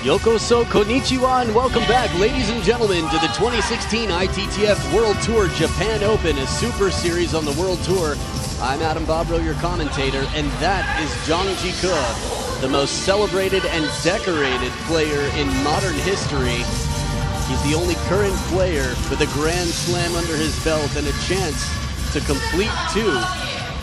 Yokoso, konnichiwa, and welcome back, ladies and gentlemen, to the 2016 ITTF World Tour Japan Open, a super series on the World Tour. I'm Adam Bobrow, your commentator, and that is Zhang Jike, the most celebrated and decorated player in modern history. He's the only current player with a Grand Slam under his belt and a chance to complete two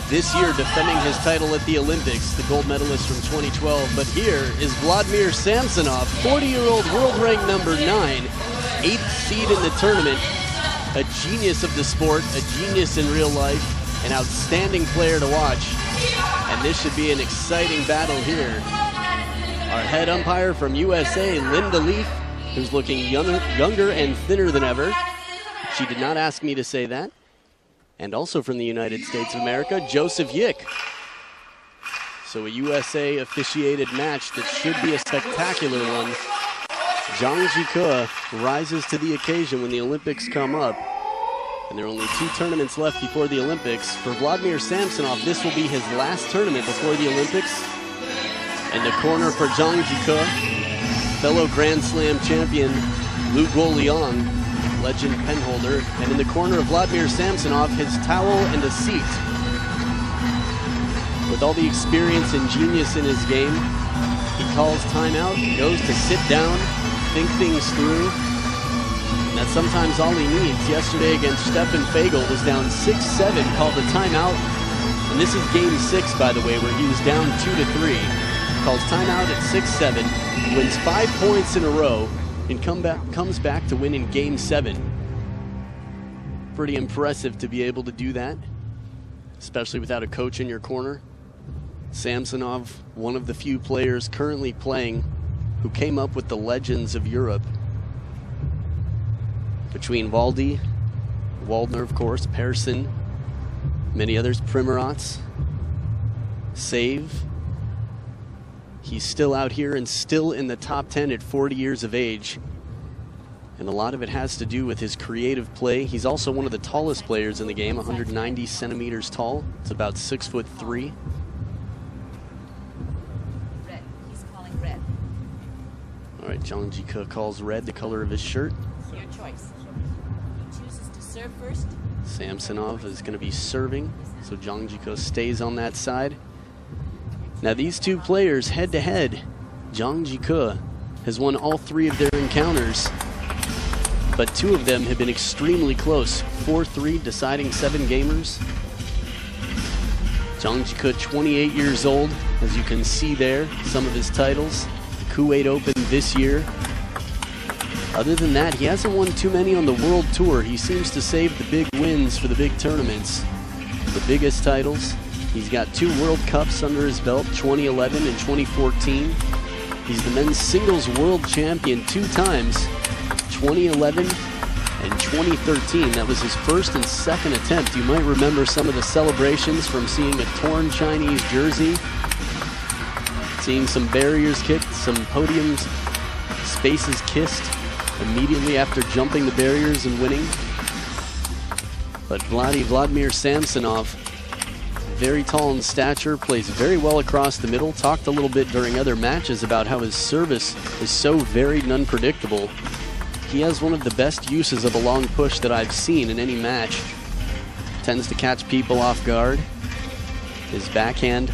this year, defending his title at the Olympics, the gold medalist from 2012. But here is Vladimir Samsonov, 40-year-old world rank number 9, 8th seed in the tournament, a genius of the sport, a genius in real life, an outstanding player to watch. And this should be an exciting battle here. Our head umpire from USA, Linda Leaf, who's looking younger and thinner than ever. She did not ask me to say that. And also from the United States of America, Joseph Yick. So a USA officiated match that should be a spectacular one. Zhang Jike rises to the occasion when the Olympics come up. And there are only 2 tournaments left before the Olympics. For Vladimir Samsonov, this will be his last tournament before the Olympics. In the corner for Zhang Jike, fellow Grand Slam champion Lou Golion, legend penholder, and in the corner of Vladimir Samsonov, his towel and a seat. With all the experience and genius in his game, he calls timeout, goes to sit down, think things through, and that's sometimes all he needs. Yesterday against Stefan Fagel was down 6-7, called a timeout, and this is game 6, by the way, where he was down 2-3. Calls timeout at 6-7, wins 5 points in a row, and comes back to win in game 7. Pretty impressive to be able to do that, especially without a coach in your corner. Samsonov, one of the few players currently playing who came up with the legends of Europe. Between Waldy, Waldner, of course, Persson, many others, Primorac, Save. He's still out here and still in the top 10 at 40 years of age. And a lot of it has to do with his creative play. He's also one of the tallest players in the game, 190 centimeters tall. It's about 6'3". Red. He's calling red. All right, Zhang Jike calls red the color of his shirt. Your choice. He chooses to serve first. Samsonov is going to be serving, so Zhang Jike stays on that side. Now these two players head-to-head, Zhang Jike has won all 3 of their encounters, but 2 of them have been extremely close. 4-3, deciding 7 gamers. Zhang Jike, 28 years old, as you can see there, some of his titles. The Kuwait Open this year. Other than that, he hasn't won too many on the World Tour. He seems to save the big wins for the big tournaments, the biggest titles. He's got 2 World Cups under his belt, 2011 and 2014. He's the men's singles world champion 2 times, 2011 and 2013. That was his first and second attempt. You might remember some of the celebrations from seeing a torn Chinese jersey, seeing some barriers kicked, some podiums, spaces kissed immediately after jumping the barriers and winning. But Vladimir Samsonov, very tall in stature, plays very well across the middle. Talked a little bit during other matches about how his service is so varied and unpredictable. He has one of the best uses of a long push that I've seen in any match. Tends to catch people off guard. His backhand,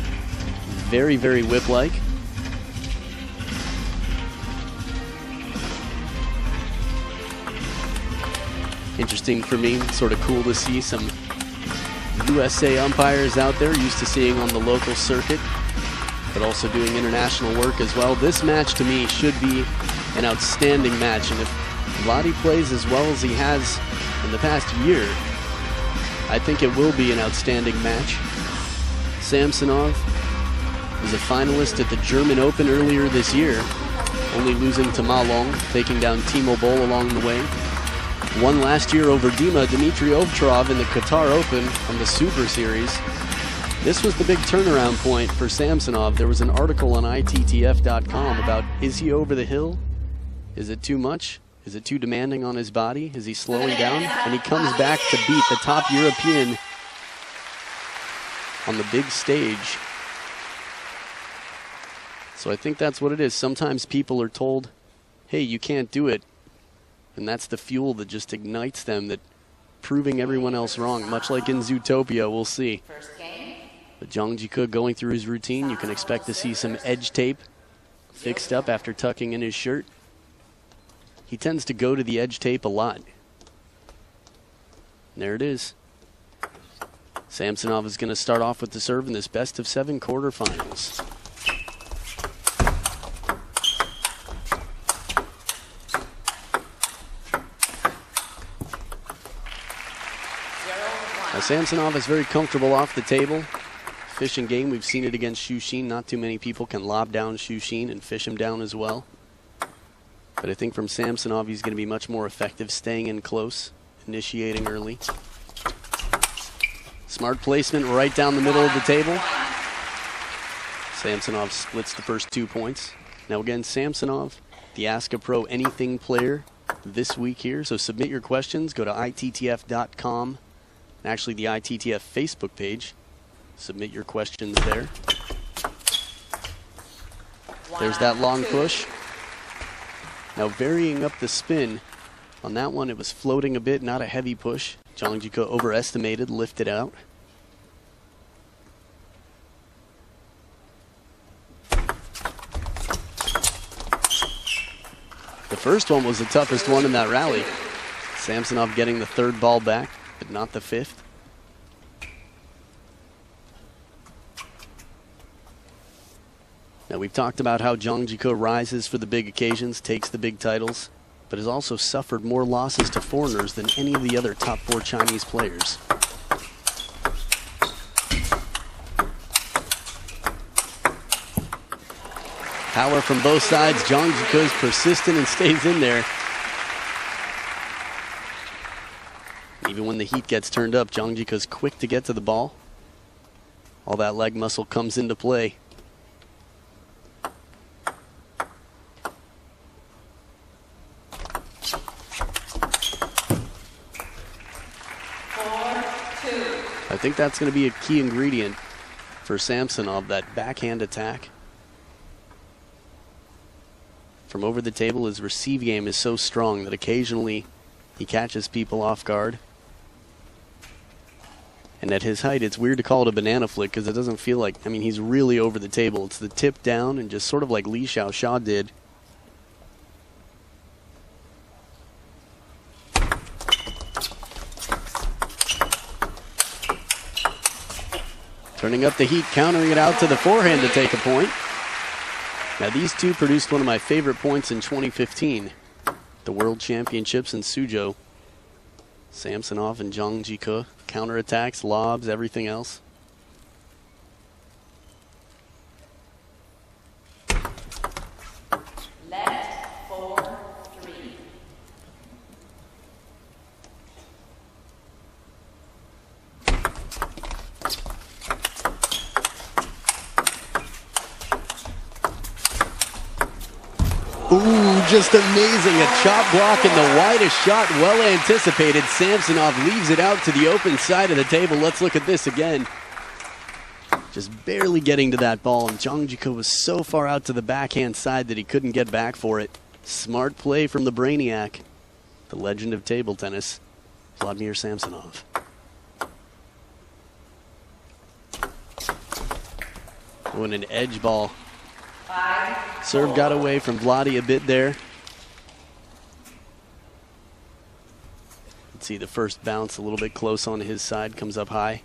very, very whip-like. Interesting for me, sort of cool to see some USA umpires out there, used to seeing on the local circuit, but also doing international work as well. This match to me should be an outstanding match, and if Vladi plays as well as he has in the past year, I think it will be an outstanding match. Samsonov was a finalist at the German Open earlier this year, only losing to Ma Long, taking down Timo Boll along the way. Won last year over Dmitry Ovtcharov in the Qatar Open on the Super Series. This was the big turnaround point for Samsonov. There was an article on ITTF.com about, is he over the hill? Is it too much? Is it too demanding on his body? Is he slowing down? And he comes back to beat the top European on the big stage. So I think that's what it is. Sometimes people are told, hey, you can't do it. And that's the fuel that just ignites them, that proving everyone else wrong, much like in Zootopia, we'll see. But Zhang Jike going through his routine, you can expect to see some edge tape fixed up after tucking in his shirt. He tends to go to the edge tape a lot. And there it is. Samsonov is going to start off with the serve in this best-of-7 quarterfinals. Now Samsonov is very comfortable off the table. Fishing game, we've seen it against Shushin. Not too many people can lob down Shushin and fish him down as well. But I think from Samsonov, he's going to be much more effective staying in close, initiating early. Smart placement right down the middle of the table. Samsonov splits the first 2 points. Now again, Samsonov, the Ask a Pro Anything player this week here. So submit your questions. Go to ITTF.com. Actually, the ITTF Facebook page. Submit your questions there. There's that long push. Now varying up the spin. On that one, it was floating a bit, not a heavy push. Zhang Jike overestimated, lifted out. The first one was the toughest one in that rally. Samsonov getting the third ball back, but not the fifth. Now we've talked about how Zhang Jike rises for the big occasions, takes the big titles, but has also suffered more losses to foreigners than any of the other top 4 Chinese players. Power from both sides. Zhang Jike is persistent and stays in there. Even when the heat gets turned up, Zhang Jike is quick to get to the ball. All that leg muscle comes into play. I think that's going to be a key ingredient for Samsonov, that backhand attack. From over the table, his receive game is so strong that occasionally he catches people off guard. And at his height, it's weird to call it a banana flick because it doesn't feel like, I mean, he's really over the table. It's the tip down and just sort of like Li Xiaoxia did. Turning up the heat, countering it out to the forehand to take a point. Now these two produced one of my favorite points in 2015. The World Championships in Suzhou. Samsonov and Zhang Jike. Counterattacks, lobs, everything else. Left 4-3. Ooh, just amazing. A chop block and the widest shot, well anticipated. Samsonov leaves it out to the open side of the table. Let's look at this again. Just barely getting to that ball, and Zhang Jike was so far out to the backhand side that he couldn't get back for it. Smart play from the Brainiac, the legend of table tennis, Vladimir Samsonov. Oh, and an edge ball. Serve got away from Vladdy a bit there. Let's see the first bounce a little bit close on his side, comes up high.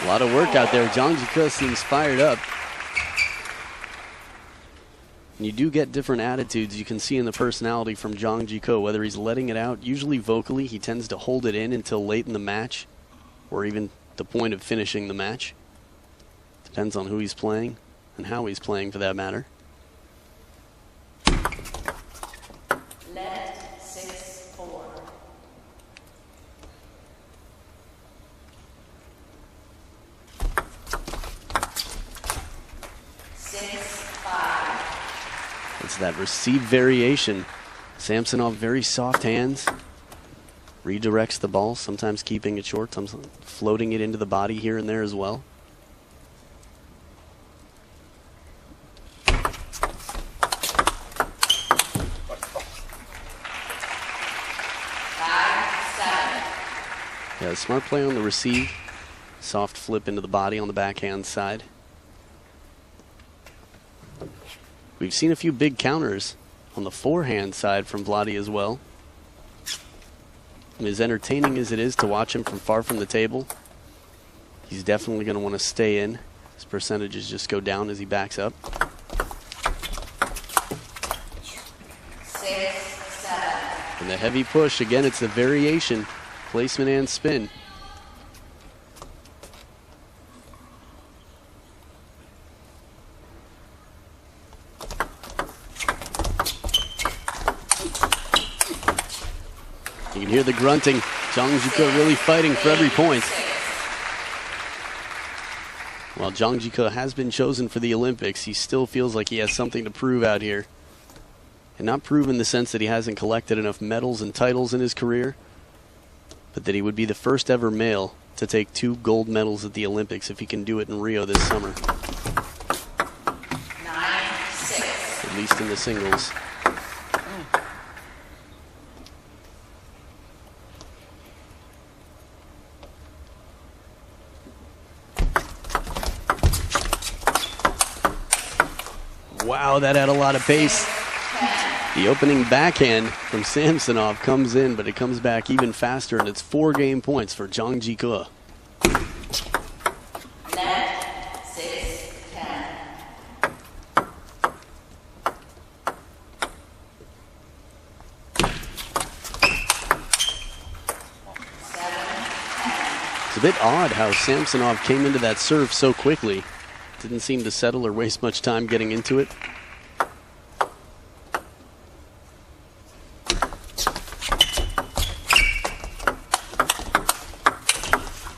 A lot of work out there. Zhang Jike seems fired up. And you do get different attitudes you can see in the personality from Zhang Jike, whether he's letting it out. Usually vocally, he tends to hold it in until late in the match, or even the point of finishing the match. Depends on who he's playing and how he's playing for that matter. Left 6-4. It's that receive variation Samsonov, very soft hands. Redirects the ball, sometimes keeping it short, sometimes floating it into the body here and there as well. Yeah, smart play on the receive. Soft flip into the body on the backhand side. We've seen a few big counters on the forehand side from Vladdy as well. And as entertaining as it is to watch him from far from the table, he's definitely going to want to stay in. His percentages just go down as he backs up. 6, 7. And the heavy push, again, it's a variation. Placement and spin. You can hear the grunting. Zhang Jike really fighting for every point. While Zhang Jike has been chosen for the Olympics, he still feels like he has something to prove out here. And not prove in the sense that he hasn't collected enough medals and titles in his career, but that he would be the first ever male to take 2 gold medals at the Olympics if he can do it in Rio this summer. 9-6. At least in the singles. Wow, that had a lot of pace. The opening backhand from Samsonov comes in, but it comes back even faster, and it's 4 game points for Zhang Jike. Net 6-10. It's a bit odd how Samsonov came into that serve so quickly. Didn't seem to settle or waste much time getting into it.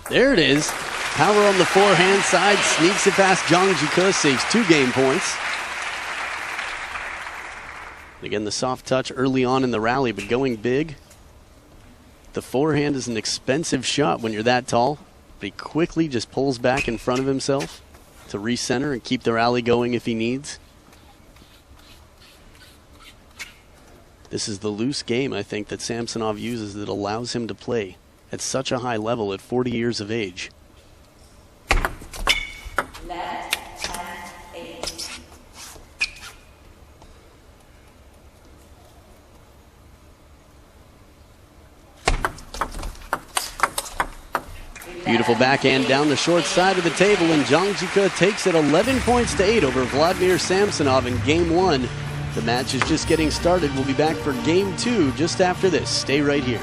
There it is. Power on the forehand side, sneaks it past Zhang Jike, saves 2 game points. Again, the soft touch early on in the rally, but going big. The forehand is an expensive shot when you're that tall, but he quickly just pulls back in front of himself to recenter and keep the rally going if he needs. This is the loose game, I think, that Samsonov uses that allows him to play at such a high level at 40 years of age. Net 10-8. Beautiful backhand down the short side of the table, and Zhang Jike takes it 11 points to 8 over Vladimir Samsonov in game 1. The match is just getting started. We'll be back for game 2 just after this. Stay right here.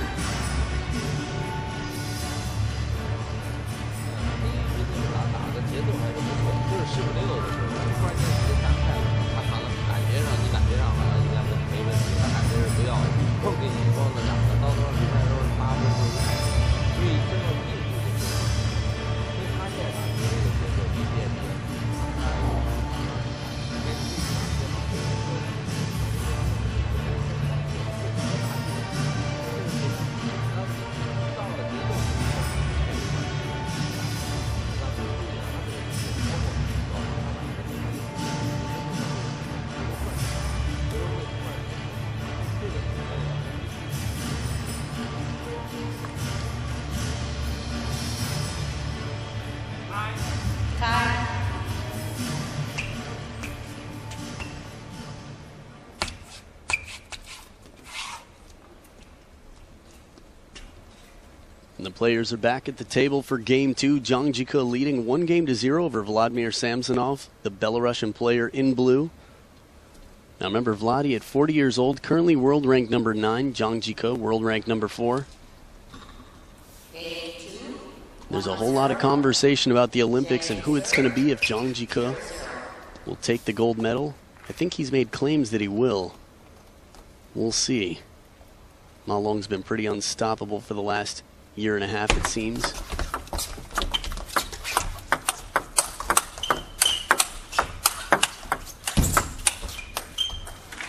And the players are back at the table for game 2. Zhang Jike leading 1-0 over Vladimir Samsonov, the Belarusian player in blue. Now remember, Vladdy at 40 years old, currently world ranked number 9. Zhang Jike, world ranked number 4. There's a whole lot of conversation about the Olympics and who it's going to be if Zhang Jike will take the gold medal. I think he's made claims that he will. We'll see. Ma Long's been pretty unstoppable for the last year and a half, it seems.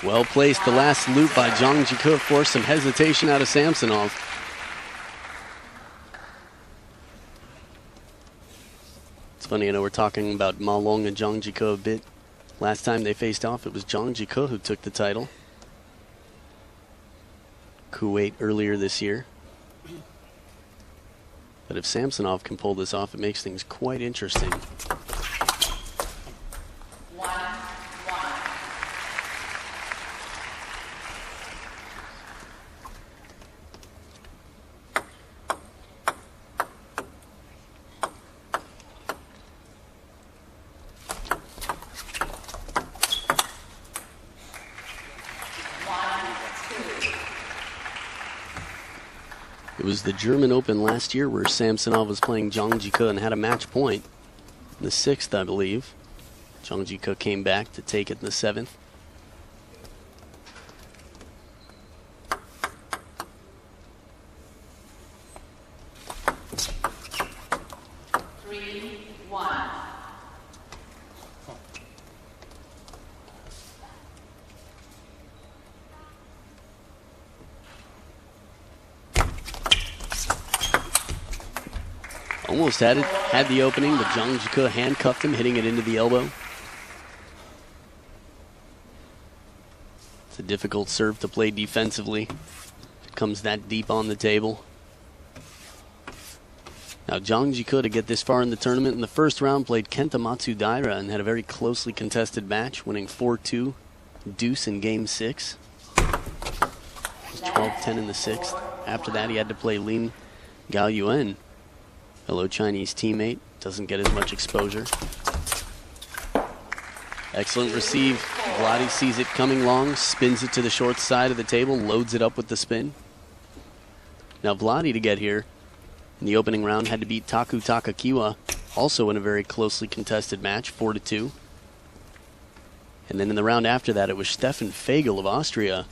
Well placed. The last loop by Zhang Jike forced some hesitation out of Samsonov. It's funny, I know we're talking about Ma Long and Zhang Jike a bit. Last time they faced off, it was Zhang Jike who took the title. Kuwait earlier this year. But if Samsonov can pull this off, it makes things quite interesting. It was the German Open last year where Samsonov was playing Zhang Jike and had a match point in the 6th, I believe. Zhang Jike came back to take it in the 7th. Almost had it, had the opening, but Zhang Jike handcuffed him, hitting it into the elbow. It's a difficult serve to play defensively. It comes that deep on the table. Now Zhang Jike, to get this far in the tournament, in the first round played Kenta Matsudaira and had a very closely contested match, winning 4-2, deuce in game 6. It was 12-10 in the 6th. After that he had to play Lin Gaoyuan. Hello Chinese teammate, doesn't get as much exposure. Excellent receive. Vladi sees it coming long, spins it to the short side of the table, loads it up with the spin. Now Vladi, to get here in the opening round, had to beat Taku Takakiwa, also in a very closely contested match, 4-2. And then in the round after that, it was Stefan Fagel of Austria.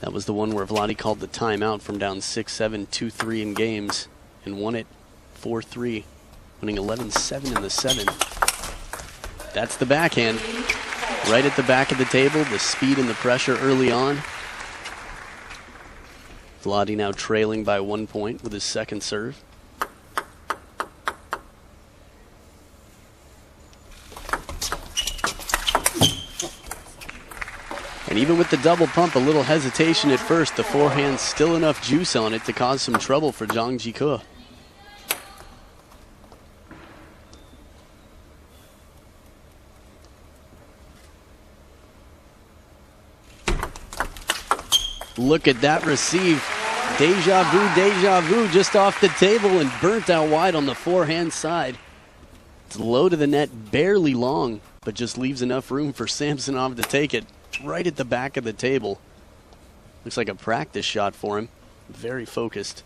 That was the one where Vladi called the timeout from down 6-7, 2-3 in games, and won it 4-3, winning 11-7 in the 7th. That's the backhand. Right at the back of the table, the speed and the pressure early on. Vladi now trailing by 1 point with his second serve. And even with the double pump, a little hesitation at first, the forehand still enough juice on it to cause some trouble for Zhang Jike. Look at that receive. Deja vu just off the table and burnt out wide on the forehand side. It's low to the net, barely long, but just leaves enough room for Samsonov to take it right at the back of the table. Looks like a practice shot for him. Very focused.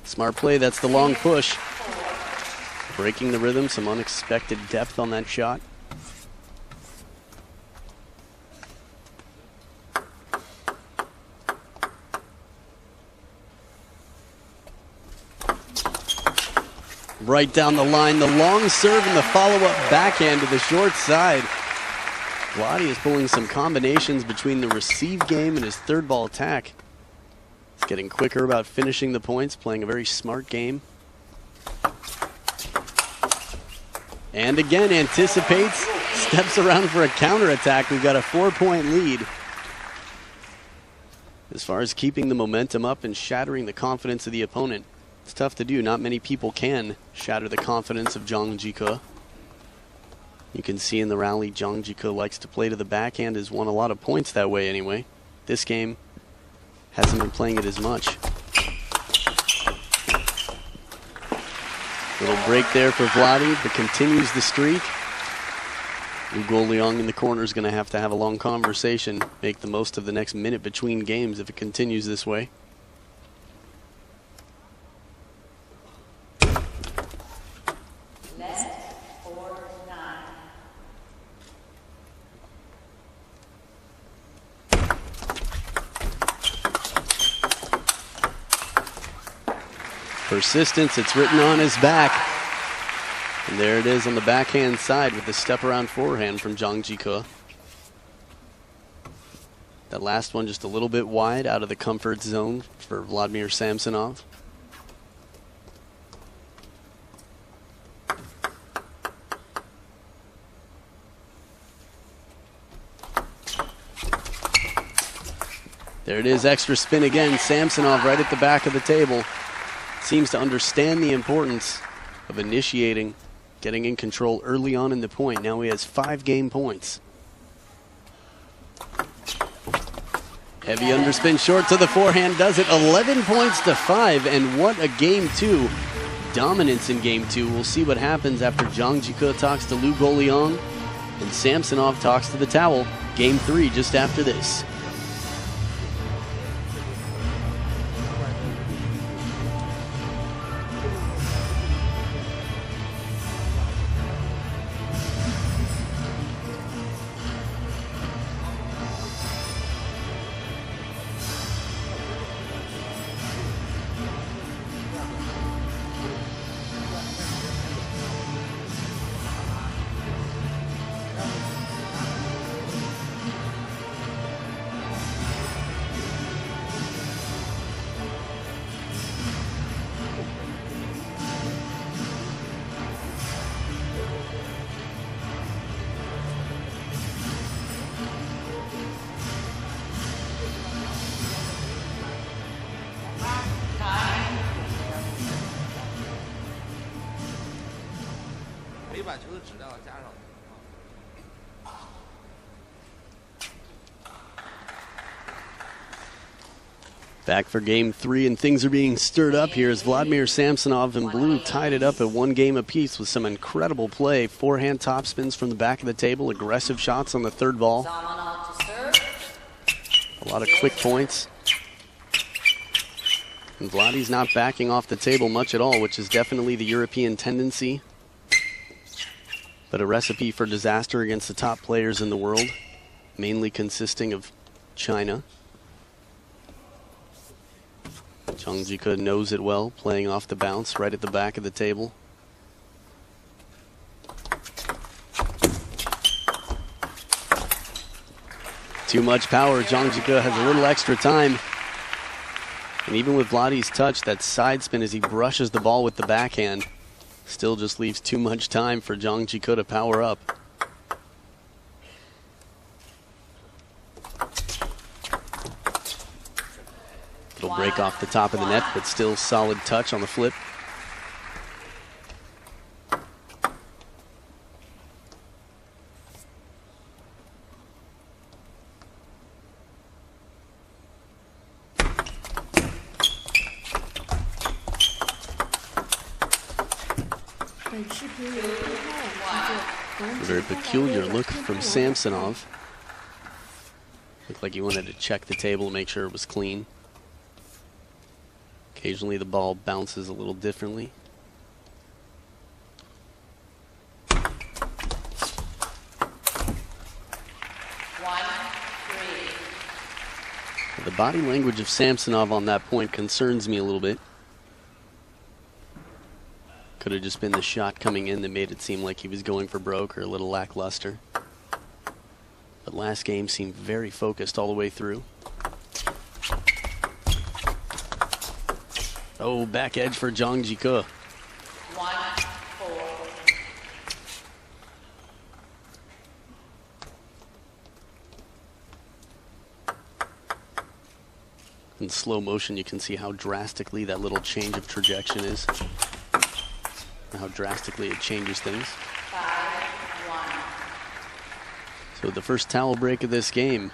Smart play, that's the long push. Breaking the rhythm, some unexpected depth on that shot. Right down the line, the long serve and the follow-up backhand to the short side. Vladi is pulling some combinations between the receive game and his third ball attack. He's getting quicker about finishing the points, playing a very smart game. And again, anticipates, steps around for a counterattack. We've got a 4-point lead. As far as keeping the momentum up and shattering the confidence of the opponent, it's tough to do. Not many people can shatter the confidence of Zhang Jike. You can see in the rally, Zhang Jike likes to play to the backhand, has won a lot of points that way anyway. This game hasn't been playing it as much. Little break there for Vladi, but continues the streak. Hugo Liang in the corner is going to have a long conversation, make the most of the next minute between games if it continues this way. Persistence, it's written on his back. And there it is on the backhand side with the step around forehand from Zhang Jike. That last one just a little bit wide, out of the comfort zone for Vladimir Samsonov. There it is, extra spin again. Samsonov right at the back of the table. Seems to understand the importance of initiating, getting in control early on in the point. Now he has 5 game points. Heavy underspin short to the forehand, does it. 11 points to 5, and what a game 2. Dominance in game 2. We'll see what happens after Zhang Jike talks to Liu Goliang and Samsonov talks to the towel. Game 3 just after this. Back for game 3, and things are being stirred up here as Vladimir Samsonov and blue tied it up at 1 game apiece with some incredible play. Forehand topspins from the back of the table, aggressive shots on the third ball. A lot of quick points. And Vladdy's not backing off the table much at all, which is definitely the European tendency. But a recipe for disaster against the top players in the world, mainly consisting of China. Zhang Jike knows it well, playing off the bounce right at the back of the table. Too much power. Zhang Jike has a little extra time. And even with Vladdy's touch, that side spin as he brushes the ball with the backhand still just leaves too much time for Zhang Jike to power up. It'll break off the top of the net, but still solid touch on the flip. A very peculiar look from Samsonov. Looked like he wanted to check the table to make sure it was clean. Occasionally the ball bounces a little differently. The body language of Samsonov on that point concerns me a little bit. Could have just been the shot coming in that made it seem like he was going for broke or a little lackluster. But last game seemed very focused all the way through. Oh, back edge for Zhang Jike. 1-4. In slow motion, you can see how drastically that little change of trajectory is. How drastically it changes things. 5-1. So the first towel break of this game.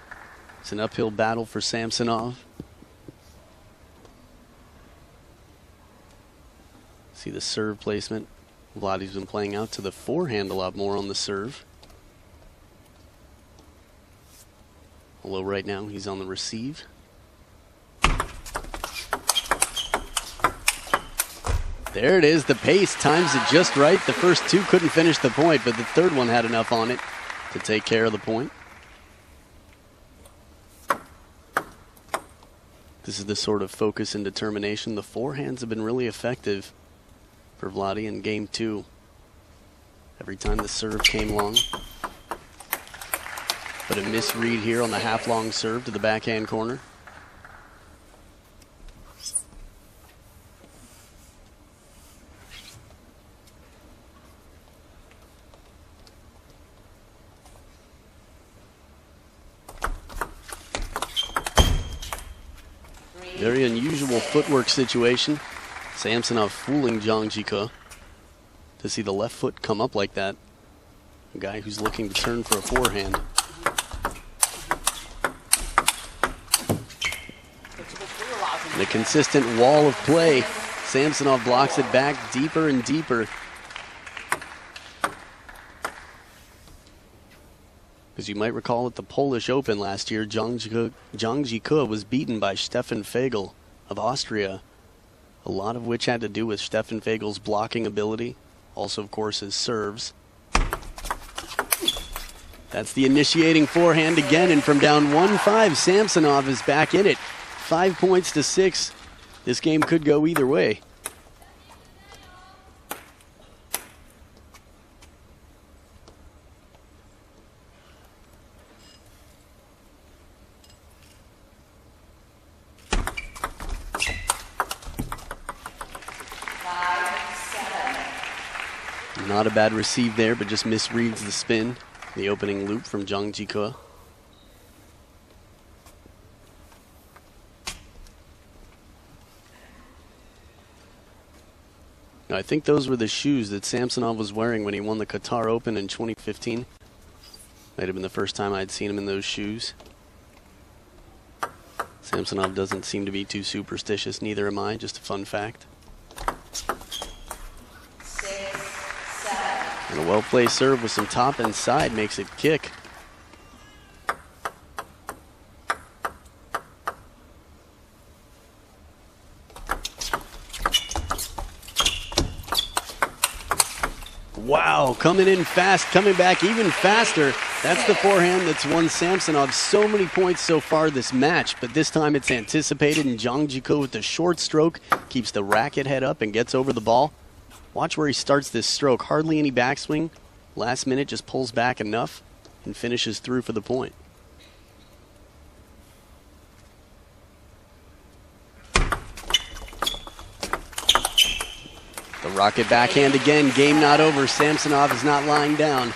It's an uphill battle for Samsonov. See the serve placement. Vladdy's been playing out to the forehand a lot more on the serve. Although right now he's on the receive. There it is, the pace times it just right. The first 2 couldn't finish the point, but the third one had enough on it to take care of the point. This is the sort of focus and determination. The forehands have been really effective for Vladdy in game 2. every time the serve came long. But a misread here on the half-long serve to the backhand corner. Very unusual footwork situation. Samsonov fooling Zhang Jike to see the left foot come up like that. A guy who's looking to turn for a forehand. And a consistent wall of play. Samsonov blocks it back deeper and deeper. As you might recall at the Polish Open last year, Zhang Jike was beaten by Stefan Fegel of Austria. A lot of which had to do with Stefan Fegel's blocking ability. Also, of course, his serves. That's the initiating forehand again, and from down 1-5, Samsonov is back in it. 5 points to 6. This game could go either way. Not a bad receive there, but just misreads the spin. The opening loop from Zhang Jike. Now, I think those were the shoes that Samsonov was wearing when he won the Qatar Open in 2015. Might have been the first time I'd seen him in those shoes. Samsonov doesn't seem to be too superstitious, neither am I, just a fun fact. And a well-placed serve with some top and side makes it kick. Wow, coming in fast, coming back even faster. That's the forehand that's won Samsonov so many points so far this match, but this time it's anticipated, and Zhang Jike with the short stroke keeps the racket head up and gets over the ball. Watch where he starts this stroke. Hardly any backswing. Last minute just pulls back enough and finishes through for the point. The rocket backhand again. Game not over. Samsonov is not lying down.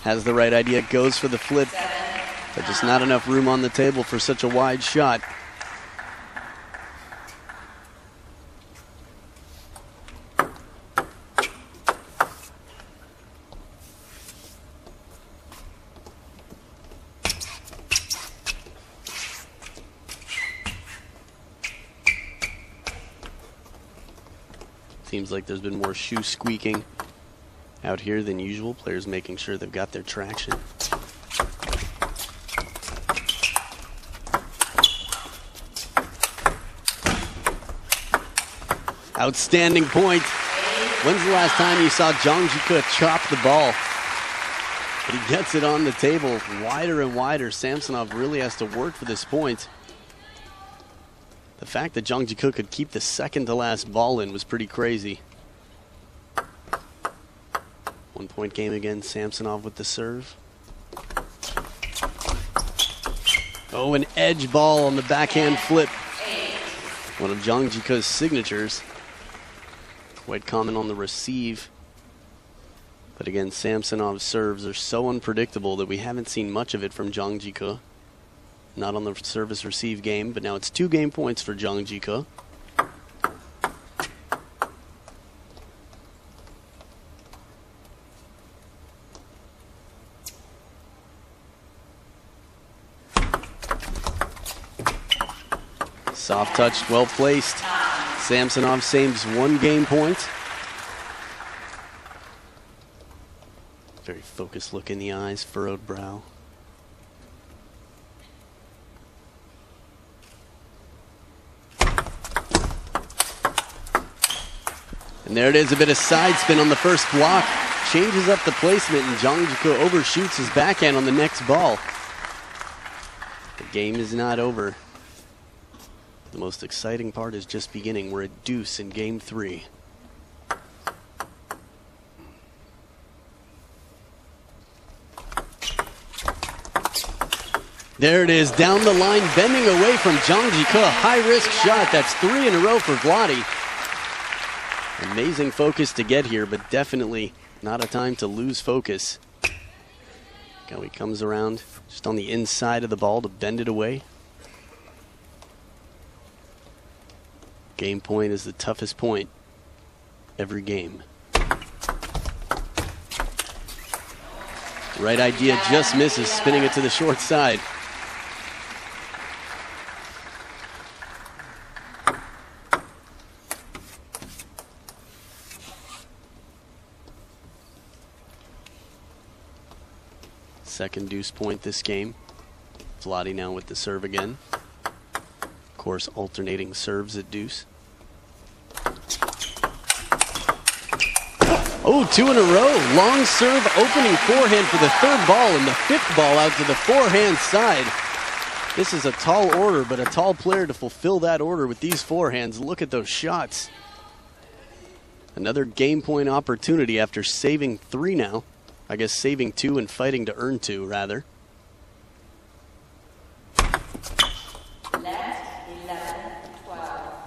Has the right idea, goes for the flip, but just not enough room on the table for such a wide shot. Seems like there's been more shoe squeaking out here than usual. Players making sure they've got their traction. Outstanding point. When's the last time you saw Zhang Jike chop the ball? But he gets it on the table wider and wider. Samsonov really has to work for this point. The fact that Zhang Jike could keep the second to last ball in was pretty crazy. 1 point game again, Samsonov with the serve. Oh, an edge ball on the backhand flip. One of Zhang Jike's signatures. Quite common on the receive. But again, Samsonov's serves are so unpredictable that we haven't seen much of it from Zhang Jike. Not on the service receive game, but now it's 2 game points for Zhang Jike. Soft touch, well placed. Samsonov saves 1 game point. Very focused look in the eyes, furrowed brow. And there it is, a bit of side spin on the first block. Changes up the placement, and Zhang Jike overshoots his backhand on the next ball. The game is not over. The most exciting part is just beginning. We're at deuce in game 3. There it is, down the line, bending away from Zhang Jike. High-risk shot. That's 3 in a row for Vladi. Amazing focus to get here, but definitely not a time to lose focus. Now he comes around just on the inside of the ball to bend it away. Game point is the toughest point every game. Right idea, just misses, spinning it to the short side. Second deuce point this game. Vladi now with the serve again. Of course, alternating serves at deuce. Oh, 2 in a row. Long serve, opening forehand for the third ball, and the 5th ball out to the forehand side. This is a tall order, but a tall player to fulfill that order with these forehands. Look at those shots. Another game point opportunity after saving 3 now. I guess saving 2 and fighting to earn 2, rather. Left 11, 12.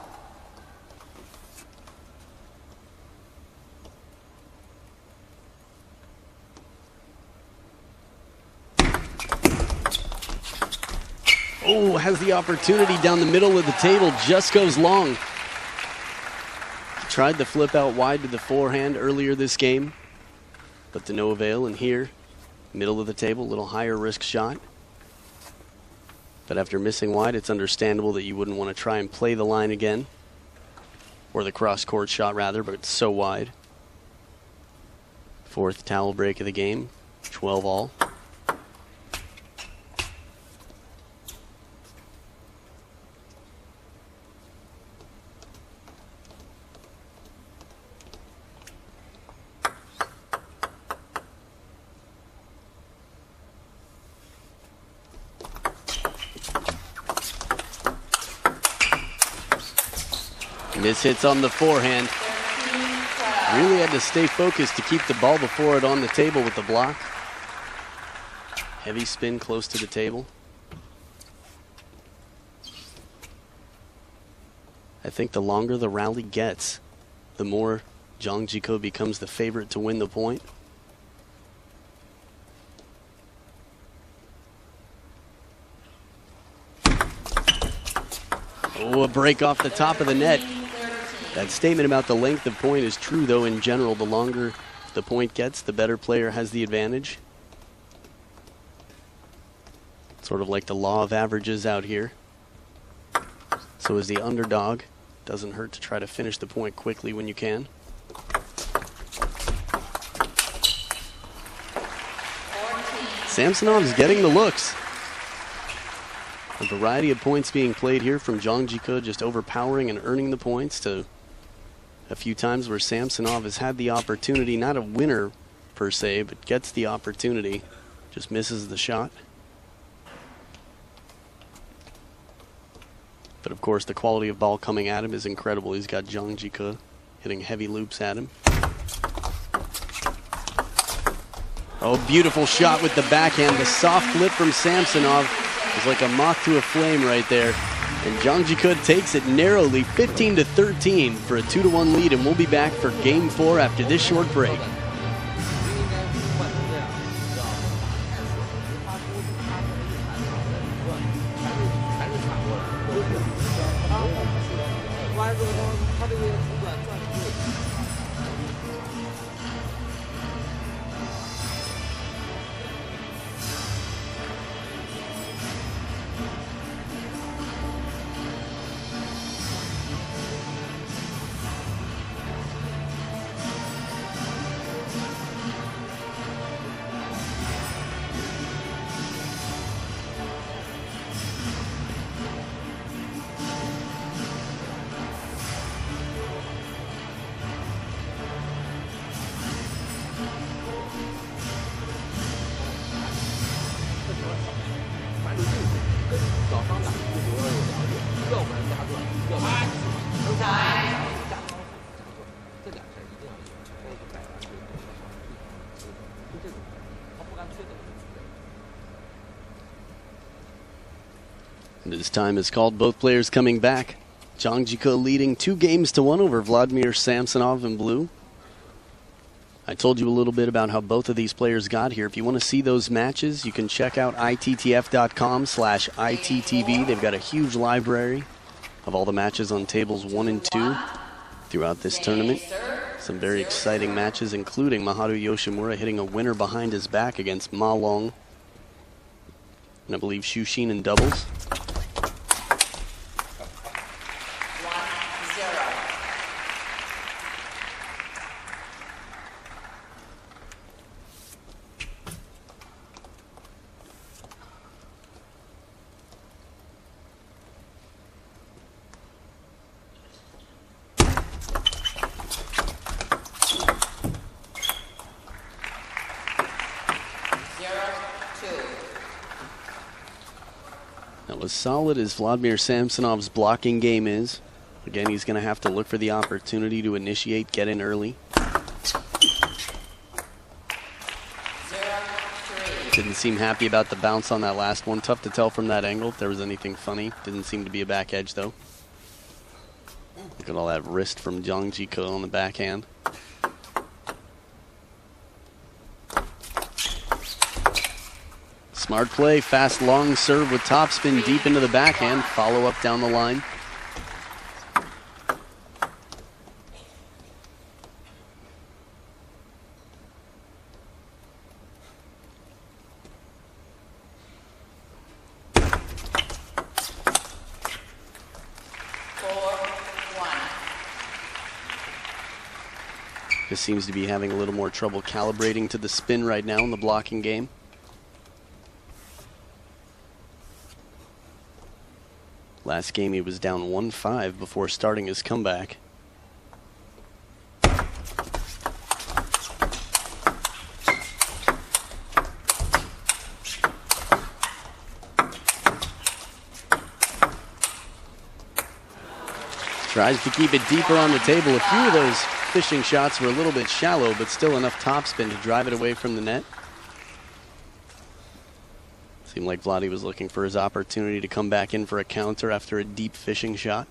Oh, has the opportunity down the middle of the table, just goes long. Tried to flip out wide to the forehand earlier this game, but to no avail. And here, middle of the table, a little higher risk shot. But after missing wide, it's understandable that you wouldn't want to try and play the line again. Or the cross-court shot, rather, but it's so wide. 4th towel break of the game, 12 all. This hits on the forehand. Really had to stay focused to keep the ball before it on the table with the block. Heavy spin close to the table. I think the longer the rally gets, the more Zhang Jike becomes the favorite to win the point. Oh, a break off the top of the net. That statement about the length of point is true, though. In general, the longer the point gets, the better player has the advantage. Sort of like the law of averages out here. So as the underdog, doesn't hurt to try to finish the point quickly when you can. Samsonov's getting the looks. A variety of points being played here, from Zhang Jike just overpowering and earning the points, to a few times where Samsonov has had the opportunity, not a winner per se, but gets the opportunity, just misses the shot. But of course, the quality of ball coming at him is incredible. He's got Zhang Jike hitting heavy loops at him. Oh, beautiful shot with the backhand. The soft flip from Samsonov is like a moth to a flame right there. And Zhang Jike takes it narrowly, 15-13 for a 2-1 lead, and we'll be back for game 4 after this short break. And as time is called, both players coming back. Zhang Jike leading 2-1 over Vladimir Samsonov in blue. I told you a little bit about how both of these players got here. If you want to see those matches, you can check out ITTF.com/ITTV. They've got a huge library of all the matches on tables 1 and 2 throughout this tournament. Some very exciting matches, including Maharu Yoshimura hitting a winner behind his back against Ma Long. And I believe Shushin in doubles. 0-2. Now, as solid as Vladimir Samsonov's blocking game is, again, he's going to have to look for the opportunity to initiate, get in early. 0-3. Didn't seem happy about the bounce on that last one. Tough to tell from that angle if there was anything funny. Didn't seem to be a back edge, though. Look at all that wrist from Zhang Jike on the backhand. Smart play, fast long serve with topspin deep into the backhand. Follow up down the line. Just seems to be having a little more trouble calibrating to the spin right now in the blocking game. Last game he was down 1-5 before starting his comeback. Tries to keep it deeper on the table. A few of those fishing shots were a little bit shallow, but still enough topspin to drive it away from the net. Seemed like Vladdy was looking for his opportunity to come back in for a counter after a deep fishing shot.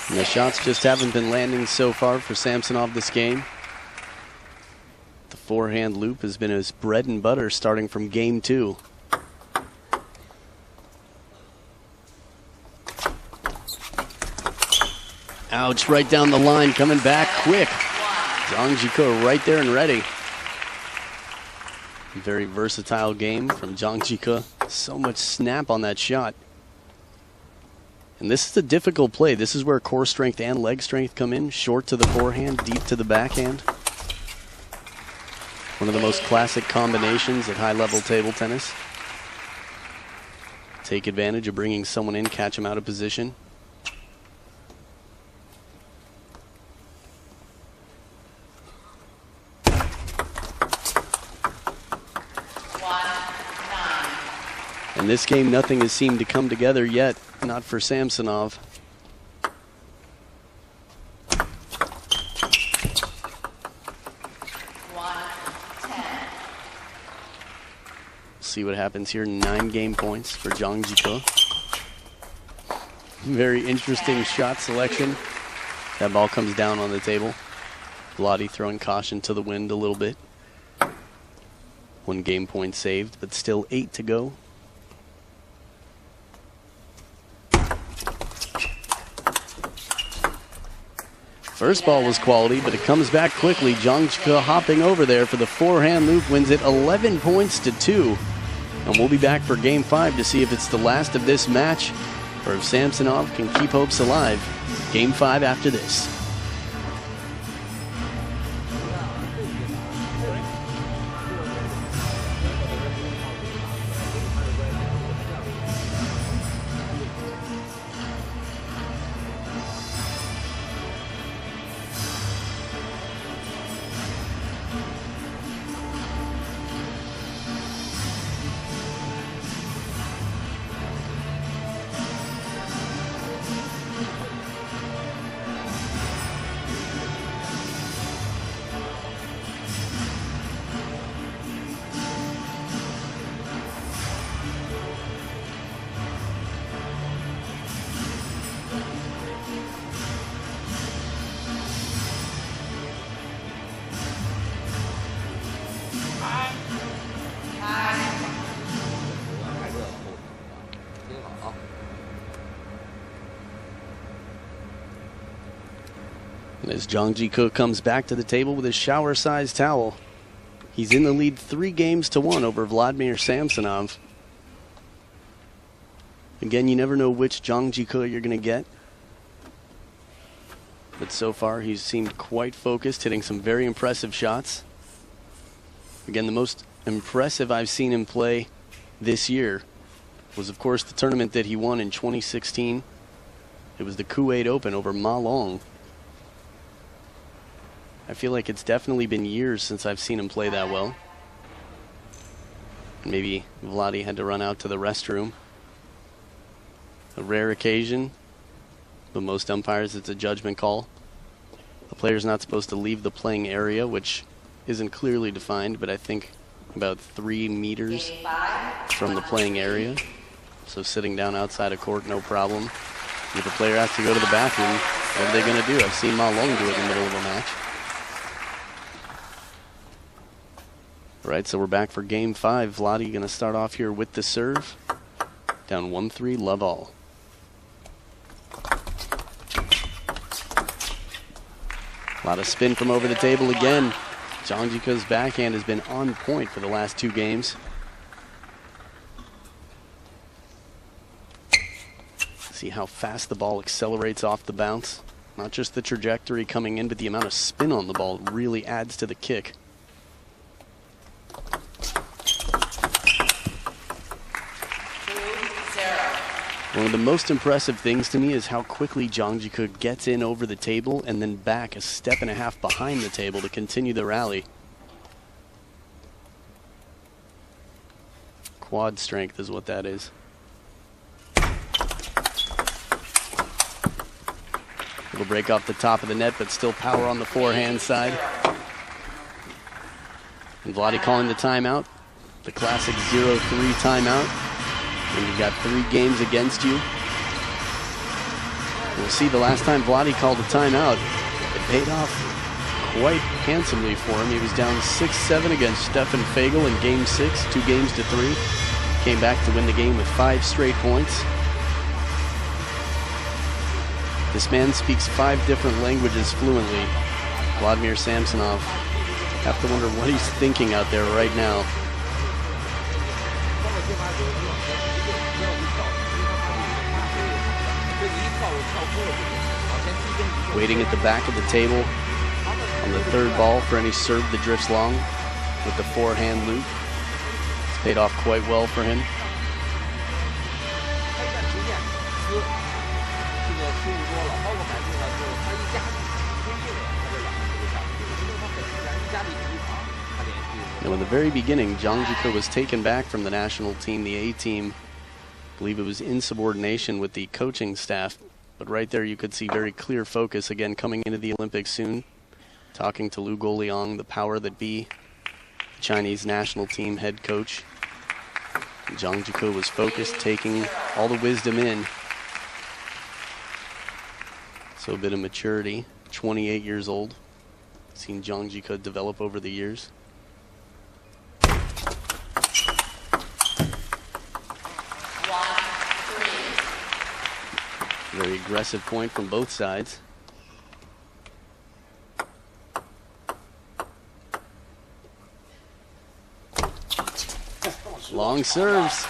And the shots just haven't been landing so far for Samsonov this game. The forehand loop has been his bread and butter starting from game 2. Ouch, right down the line, coming back quick. Zhang Jike right there and ready. Very versatile game from Zhang Jike. So much snap on that shot. And this is a difficult play. This is where core strength and leg strength come in. Short to the forehand, deep to the backhand. One of the most classic combinations at high-level table tennis. Take advantage of bringing someone in, catch them out of position. In this game, nothing has seemed to come together yet. Not for Samsonov. See what happens here. 9 game points for Zhang Jike. Very interesting shot selection. That ball comes down on the table. Vladdy throwing caution to the wind a little bit. 1 game point saved, but still 8 to go. First ball was quality, but it comes back quickly. Zhang Jike hopping over there for the forehand loop, wins it 11 points to 2. And we'll be back for game 5 to see if it's the last of this match or if Samsonov can keep hopes alive. Game 5 after this. And as Zhang Jike comes back to the table with his shower-sized towel, he's in the lead 3-1 over Vladimir Samsonov. Again, you never know which Zhang Jike you're going to get. But so far, he's seemed quite focused, hitting some very impressive shots. Again, the most impressive I've seen him play this year was, of course, the tournament that he won in 2016. It was the Kuwait Open over Ma Long. I feel like it's definitely been years since I've seen him play that well. Maybe Vladdy had to run out to the restroom. A rare occasion, but most umpires, it's a judgment call. The player's not supposed to leave the playing area, which isn't clearly defined, but I think about 3 meters from the playing area. So sitting down outside of court, no problem. If the player has to go to the bathroom, what are they going to do? I've seen Ma Long do it in the middle of a match. All right, so we're back for game 5. Vladdy going to start off here with the serve. Down 1-3, love all. A lot of spin from over the table again. Zhang Jike's backhand has been on point for the last 2 games. See how fast the ball accelerates off the bounce. Not just the trajectory coming in, but the amount of spin on the ball really adds to the kick. One of the most impressive things to me is how quickly Zhang Jike gets in over the table and then back a step and a half behind the table to continue the rally. Quad strength is what that is. Little break off the top of the net, but still power on the forehand side. And Vladdy calling the timeout. The classic 0-3 timeout. When you've got 3 games against you. We'll see the last time Vladdy called a timeout, it paid off quite handsomely for him. He was down 6-7 against Stefan Fagel in game 6, 2-3. Came back to win the game with 5 straight points. This man speaks 5 different languages fluently. Vladimir Samsonov. Have to wonder what he's thinking out there right now. Waiting at the back of the table on the 3rd ball for any serve that drifts long with the forehand loop. It's paid off quite well for him. Now, in the very beginning, Zhang Jike was taken back from the national team, the A team. I believe it was insubordination with the coaching staff. But right there you could see very clear focus again coming into the Olympics soon. Talking to Liu Guoliang, the power that be, Chinese national team head coach. Zhang Jike was focused, taking all the wisdom in. So a bit of maturity, 28 years old. Seen Zhang Jike develop over the years. Very aggressive point from both sides. Long serves.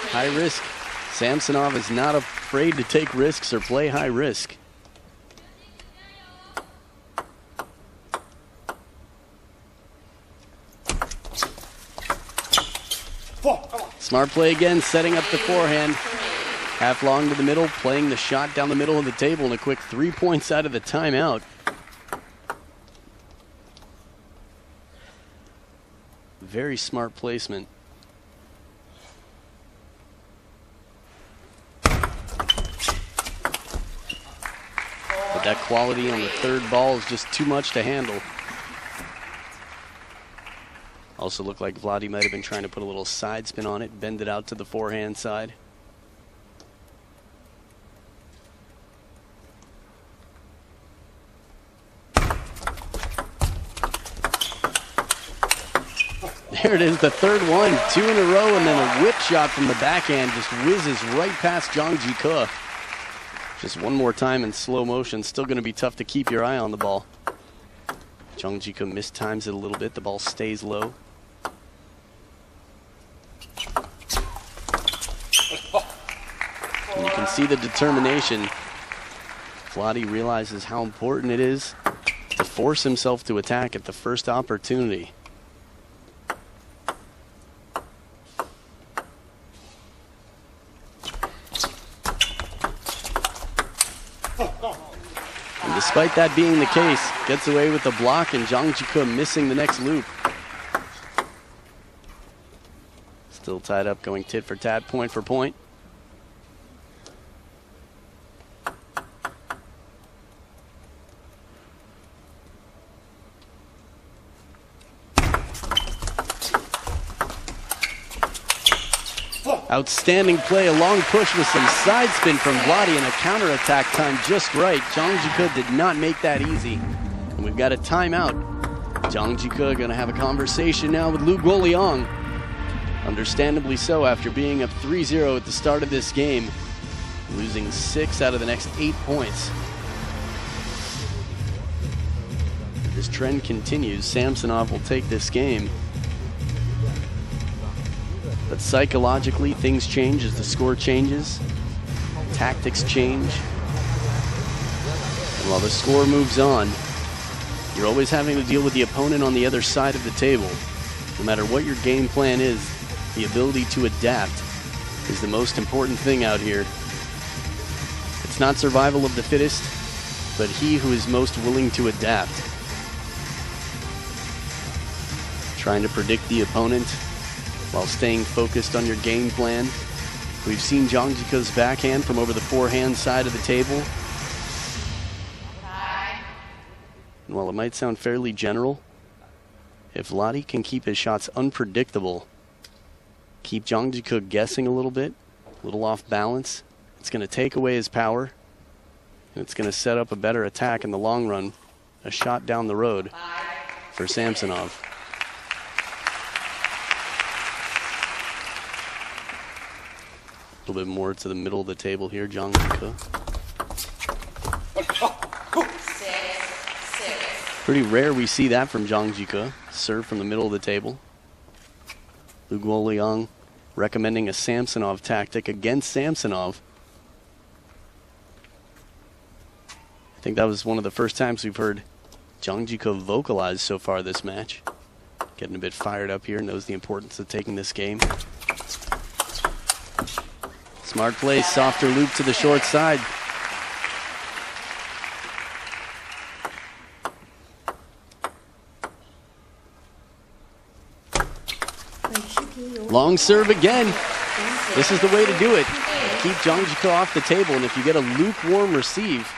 High risk. Samsonov is not afraid to take risks or play high risk. Smart play again, setting up the forehand. Half long to the middle, playing the shot down the middle of the table, and a quick 3 points out of the timeout. Very smart placement. But that quality on the 3rd ball is just too much to handle. Also looked like Vladdy might have been trying to put a little side spin on it, bend it out to the forehand side. There it is, the 3rd one, 2 in a row, and then a whip shot from the backhand just whizzes right past Zhang Jike. Just one more time in slow motion. Still going to be tough to keep your eye on the ball. Zhang Jike mistimes it a little bit. The ball stays low. And you can see the determination. Vladi realizes how important it is to force himself to attack at the first opportunity. And despite that being the case, gets away with the block, and Zhang Jike missing the next loop. Still tied up, going tit for tat, point for point. Outstanding play, a long push with some side spin from Vladi, and a counterattack time just right. Zhang Jike did not make that easy. And we've got a timeout. Zhang Jike going to have a conversation now with Lu Guoliang. Understandably so, after being up 3-0 at the start of this game, losing 6 out of the next 8 points. If this trend continues, Samsonov will take this game. But psychologically, things change as the score changes. Tactics change. And while the score moves on, you're always having to deal with the opponent on the other side of the table. No matter what your game plan is, the ability to adapt is the most important thing out here. It's not survival of the fittest, but he who is most willing to adapt. Trying to predict the opponent while staying focused on your game plan. We've seen Zhang Jike's backhand from over the forehand side of the table. And while it might sound fairly general, if Vladi can keep his shots unpredictable, keep Zhang Jike guessing a little off balance, it's going to take away his power, and it's going to set up a better attack in the long run, a shot down the road for Samsonov. A little bit more to the middle of the table here, Zhang Jike. Pretty rare we see that from Zhang Jike. Serve from the middle of the table. Lu Guoliang recommending a Samsonov tactic against Samsonov. I think that was one of the first times we've heard Zhang Jike vocalize so far this match. Getting a bit fired up here, knows the importance of taking this game. Smart play, softer loop to the short side. Long serve again. This is the way to do it. Keep Zhang Jike off the table, and if you get a lukewarm receive,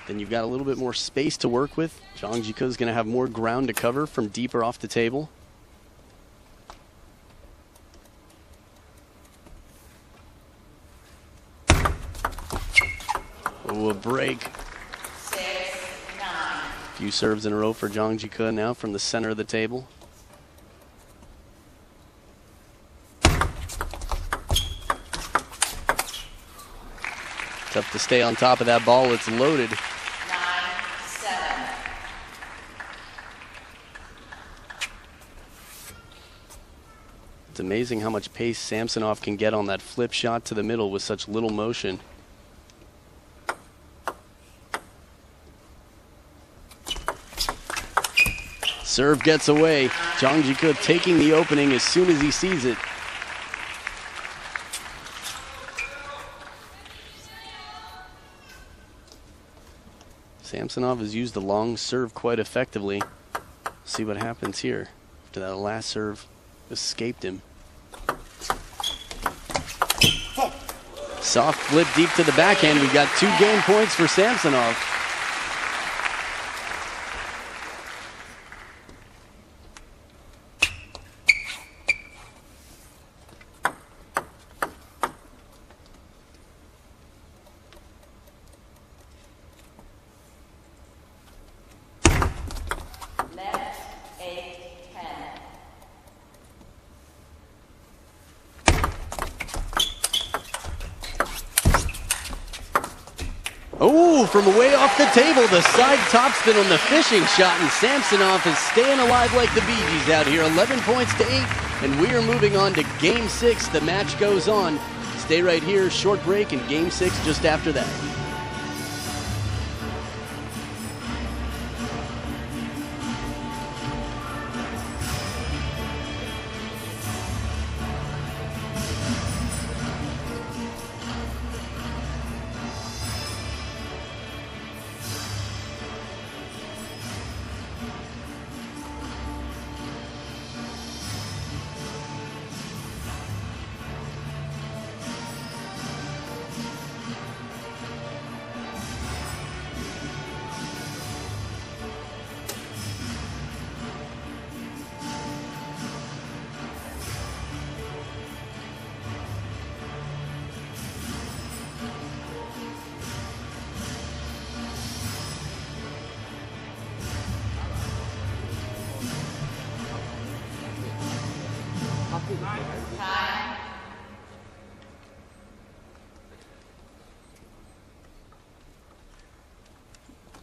then you've got a little bit more space to work with. Zhang Jike is going to have more ground to cover from deeper off the table. Oh, a break. 6-9. Few serves in a row for Zhang Jike now from the center of the table. Tough to stay on top of that ball. It's loaded. 9-7. It's amazing how much pace Samsonov can get on that flip shot to the middle with such little motion. Serve gets away. Zhang Jike taking the opening as soon as he sees it. Samsonov has used the long serve quite effectively. See what happens here after that last serve escaped him. Soft flip deep to the backhand. We've got 2 game points for Samsonov. Oh, from way off the table, the side topspin on the fishing shot, and Samsonov is staying alive like the Bee Gees out here. 11 points to 8, and we are moving on to Game 6. The match goes on. Stay right here, short break, and Game 6 just after that.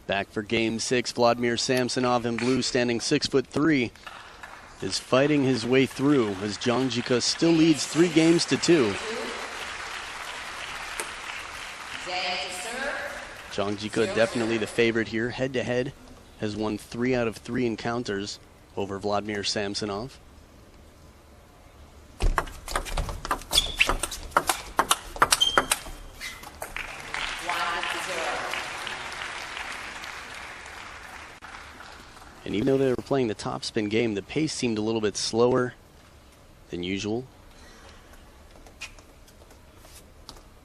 Back for Game 6, Vladimir Samsonov in blue, standing 6'3", is fighting his way through as Zhang Jike still leads 3 games to 2. Zhang Jike definitely the favorite here. Head-to-head has won 3 out of 3 encounters over Vladimir Samsonov. And even though they were playing the topspin game, the pace seemed a little bit slower than usual.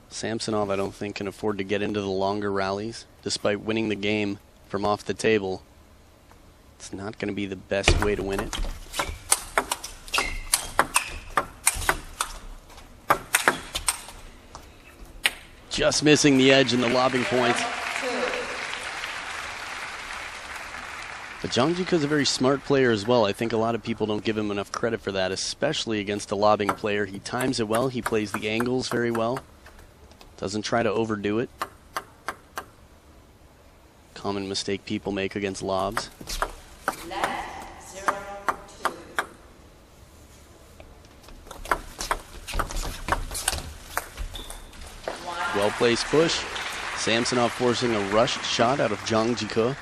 Samsonov, I don't think, can afford to get into the longer rallies. Despite winning the game from off the table, it's not going to be the best way to win it. Just missing the edge in the lobbing points. But Zhang Jike is a very smart player as well. I think a lot of people don't give him enough credit for that, especially against a lobbing player. He times it well. He plays the angles very well. Doesn't try to overdo it. Common mistake people make against lobs. Well-placed push. Samsonov forcing a rushed shot out of Zhang Jike.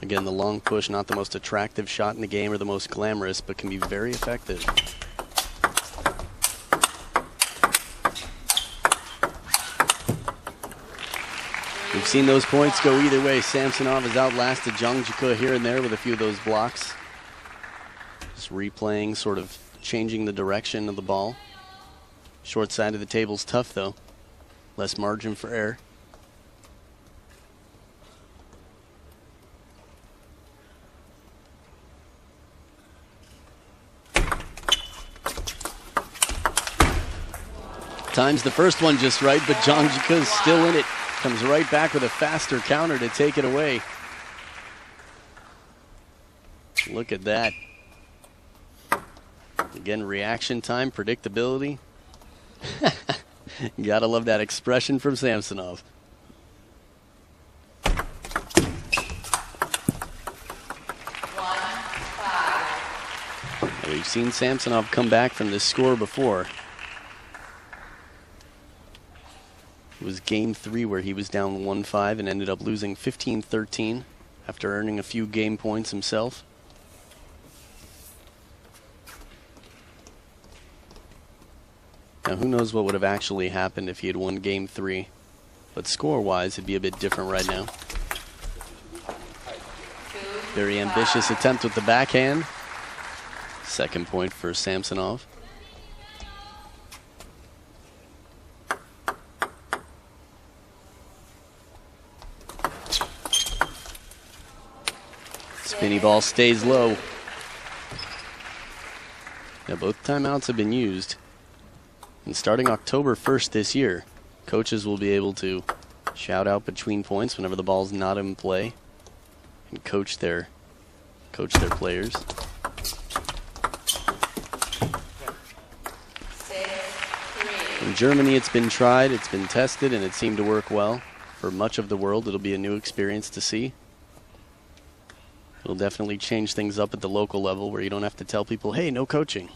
Again, the long push, not the most attractive shot in the game or the most glamorous, but can be very effective. We've seen those points go either way. Samsonov has outlasted Zhang Jike here and there with a few of those blocks. Just replaying, sort of changing the direction of the ball. Short side of the table's tough, though. Less margin for error. Times the first one just right, but Zhang Jike is still in it. Comes right back with a faster counter to take it away. Look at that. Again, reaction time, predictability. You gotta love that expression from Samsonov. We've seen Samsonov come back from this score before. It was Game 3 where he was down 1-5 and ended up losing 15-13 after earning a few game points himself. Now, who knows what would have actually happened if he had won Game 3. But score-wise, it'd be a bit different right now. Very ambitious attempt with the backhand. Second point for Samsonov. Spinny ball stays low. Now both timeouts have been used. And starting October 1st this year, coaches will be able to shout out between points whenever the ball's not in play and coach their players. In Germany, it's been tried, it's been tested, and it seemed to work well. For much of the world, it'll be a new experience to see. It'll definitely change things up at the local level where you don't have to tell people, hey, no coaching.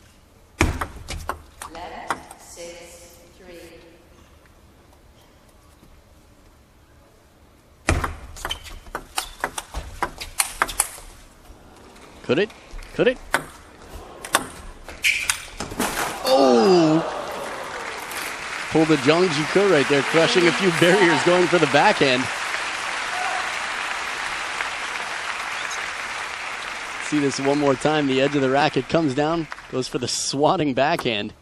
Left, 6-3. Could it? Could it? Oh! Pulled a Zhang Jike right there, crushing a few barriers, going for the backhand. See this one more time. The edge of the racket comes down, goes for the swatting backhand.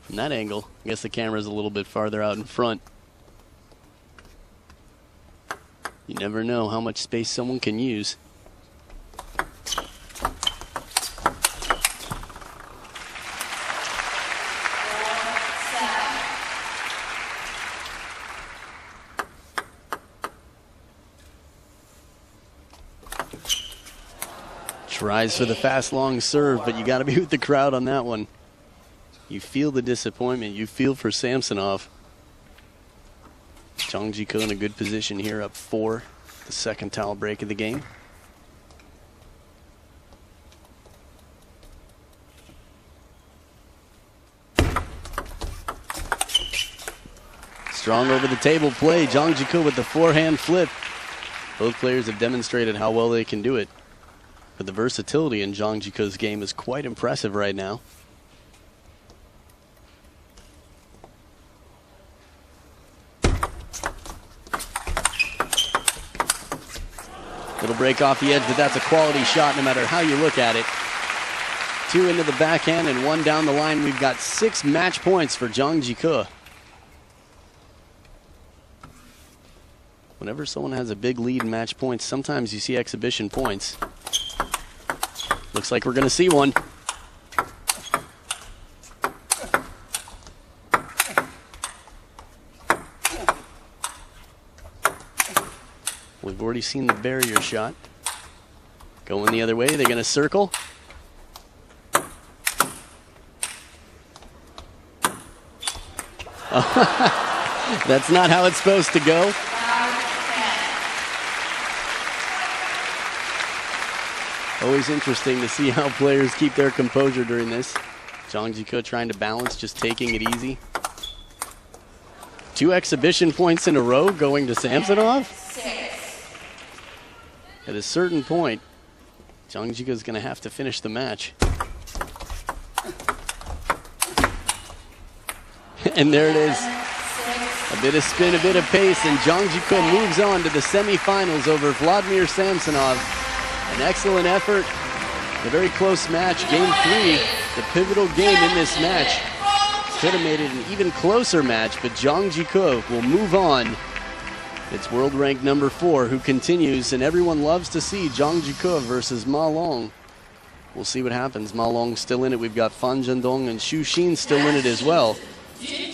From that angle, I guess the camera's a little bit farther out in front. You never know how much space someone can use. Tries for the fast long serve, but you got to be with the crowd on that one. You feel the disappointment. You feel for Samsonov. Zhang Jike in a good position here, up 4, the second towel break of the game. Strong over the table play. Zhang Jike with the forehand flip. Both players have demonstrated how well they can do it. But the versatility in Zhang Jike's game is quite impressive right now. It'll break off the edge, but that's a quality shot no matter how you look at it. 2 into the backhand and 1 down the line. We've got 6 match points for Zhang Jike. Whenever someone has a big lead in match points, sometimes you see exhibition points. Looks like we're going to see one. We've already seen the barrier shot. Going the other way, they're going to circle. That's not how it's supposed to go. Always interesting to see how players keep their composure during this. Zhang Jike trying to balance, just taking it easy. 2 exhibition points in a row going to Samsonov. At a certain point, Zhang Jike is going to have to finish the match. And there it is. A bit of spin, a bit of pace, and Zhang Jike moves on to the semifinals over Vladimir Samsonov. An excellent effort, a very close match. Game 3, the pivotal game in this match. Could have made it an even closer match, but Zhang Jike will move on. It's world rank number 4 who continues, and everyone loves to see Zhang Jike versus Ma Long. We'll see what happens. Ma Long's still in it. We've got Fan Zhendong and Xu Xin still in it as well.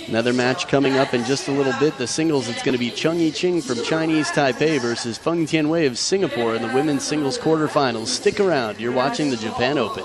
Another match coming up in just a little bit. The singles, it's going to be Cheng Yiqing from Chinese Taipei versus Feng Tianwei of Singapore in the women's singles quarterfinals. Stick around. You're watching the Japan Open.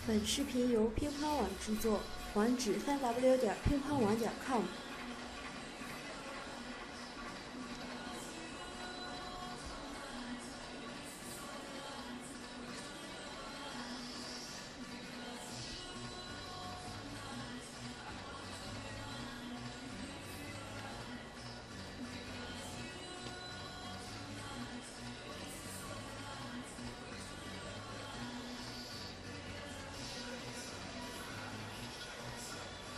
本视频由乒乓网制作，网址3w.乒乓网.com。